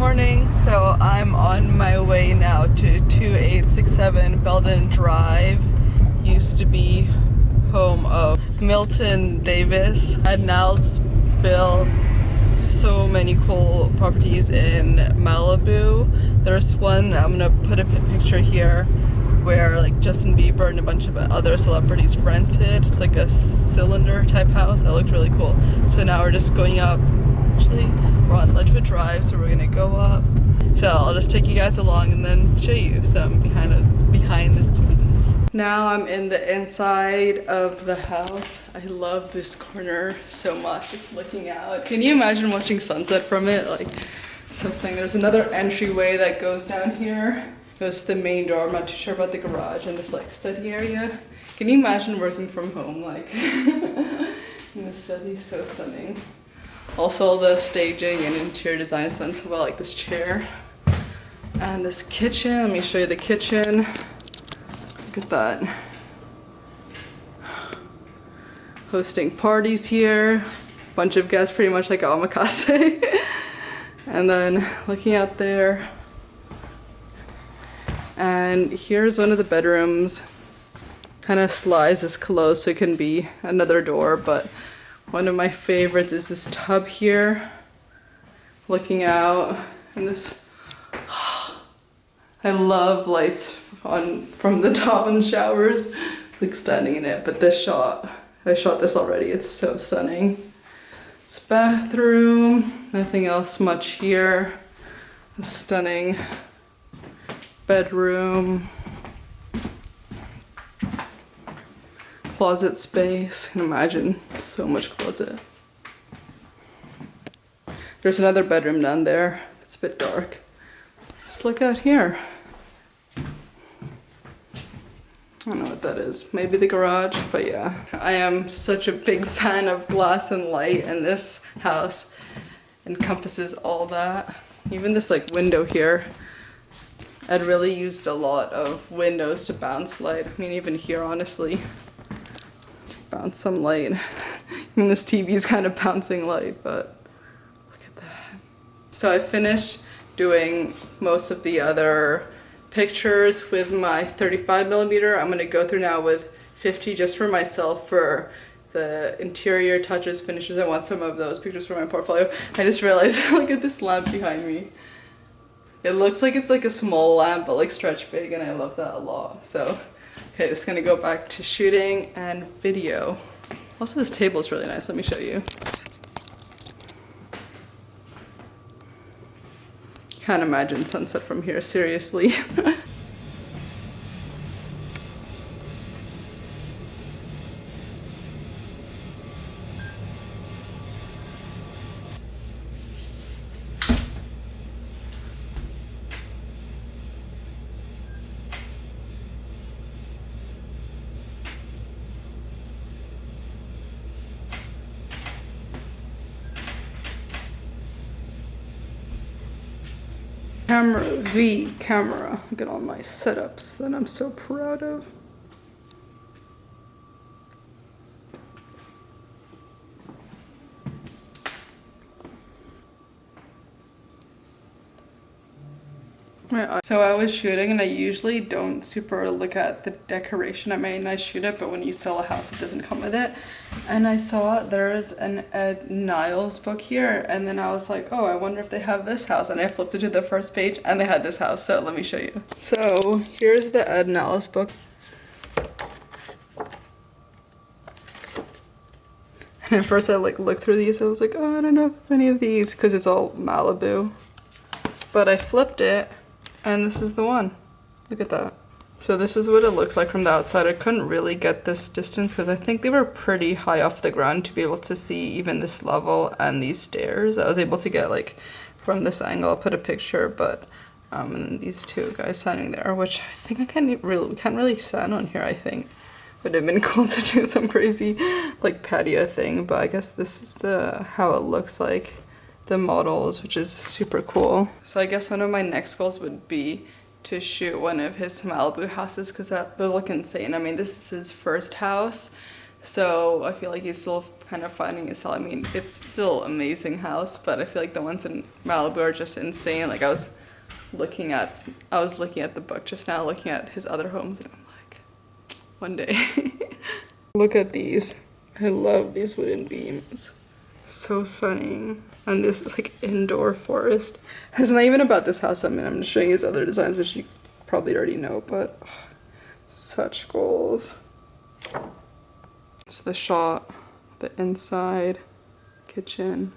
Morning. So I'm on my way now to 2867 Belden Drive. Used to be home of Milton Davis, and now it's built so many cool properties in Malibu. There's one, I'm gonna put a picture here, where like Justin Bieber and a bunch of other celebrities rented. It's like a cylinder type house. That looked really cool. So now we're just going up. Actually, we're on Ledgewood Drive, so we're gonna go up. So I'll just take you guys along and then show you some behind the scenes. Now I'm in the inside of the house. I love this corner so much, just looking out. Can you imagine watching sunset from it? Like, so saying there's another entryway that goes down here. Goes to the main door. I'm not too sure about the garage and this like study area. Can you imagine working from home like in the study? So stunning. Also the staging and interior design is done so well, like this chair. And this kitchen, let me show you the kitchen. Look at that. Hosting parties here. Bunch of guests, pretty much like omakase. And then looking out there. And here's one of the bedrooms. Kind of slides this closed so it can be another door, but one of my favorites is this tub here. Looking out, and this, I love lights on from the top in the showers, like standing in it. But this shot, I shot this already, it's so stunning. This bathroom, nothing else much here. A stunning bedroom. Closet space, I can imagine so much closet. There's another bedroom down there, it's a bit dark. Just look out here. I don't know what that is, maybe the garage, but yeah. I am such a big fan of glass and light, and this house encompasses all that. Even this like window here, I'd really used a lot of windows to bounce light. I mean, even here, honestly. Bounce some light. Even this TV is kind of bouncing light, but look at that. So I finished doing most of the other pictures with my 35mm. I'm gonna go through now with 50 just for myself for the interior touches, finishes. I want some of those pictures for my portfolio. I just realized, look at this lamp behind me. It looks like it's like a small lamp, but like stretch big, and I love that a lot. So, okay, just gonna go back to shooting and video. Also, this table is really nice. Let me show you. Can't imagine sunset from here, seriously. Camera V camera. Look at all my setups that I'm so proud of. So I was shooting, and I usually don't super look at the decoration. I mean, I shoot it, but when you sell a house, it doesn't come with it. And I saw there's an Ed Niles book here, and then I was like, oh, I wonder if they have this house. And I flipped it to the first page, and they had this house. So let me show you. So here's the Ed Niles book. And at first I like looked through these. I was like, oh, I don't know if it's any of these, because it's all Malibu. But I flipped it. And this is the one. Look at that. So this is what it looks like from the outside. I couldn't really get this distance because I think they were pretty high off the ground to be able to see even this level and these stairs. I was able to get like from this angle. I'll put a picture, but and these two guys standing there, which I think I can't really stand on here. I think would have been cool to do some crazy like patio thing, but I guess this is how it looks like. The models, which is super cool. So I guess one of my next goals would be to shoot one of his Malibu houses, because those look insane. I mean, this is his first house, so I feel like he's still kind of finding a sell. I mean, it's still amazing house, but I feel like the ones in Malibu are just insane. Like I was looking at the book just now, looking at his other homes, and I'm like, one day. Look at these. I love these wooden beams. So stunning. And this like indoor forest. It's not even about this house I'm in. I'm just showing you his other designs, which you probably already know, but such goals. It's the shot, the inside kitchen.